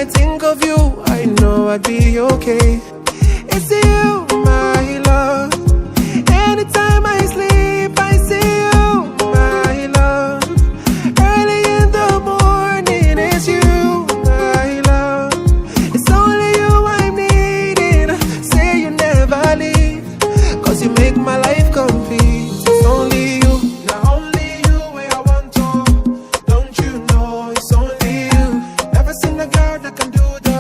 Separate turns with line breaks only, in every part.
I think of you, I know I'd be okay. It's you, my love. Anytime I sleep, I see you, my love. Early in the morning, it's you, my love. It's only you I'm needing. Say you never leave, 'cause you make my life complete. It's only you, not only you where I want to. Don't you know it's only you. Never seen a girl that can do the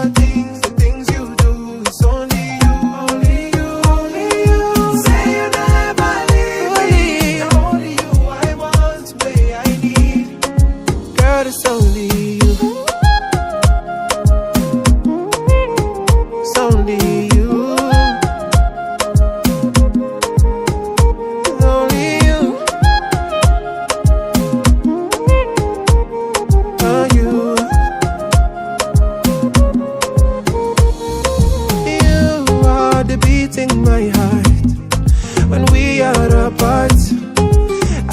things you do. It's only you, only you, only you. Say you never leave me. Not only you I want, babe, I need. Girl, it's only you. It's only you. It's only you. Oh, you. You are the beating my heart. When we are apart,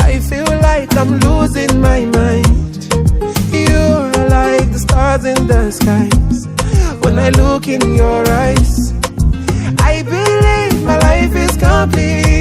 I feel like I'm losing my mind. You're like the stars in the skies. When I look in your eyes, I believe my life is complete.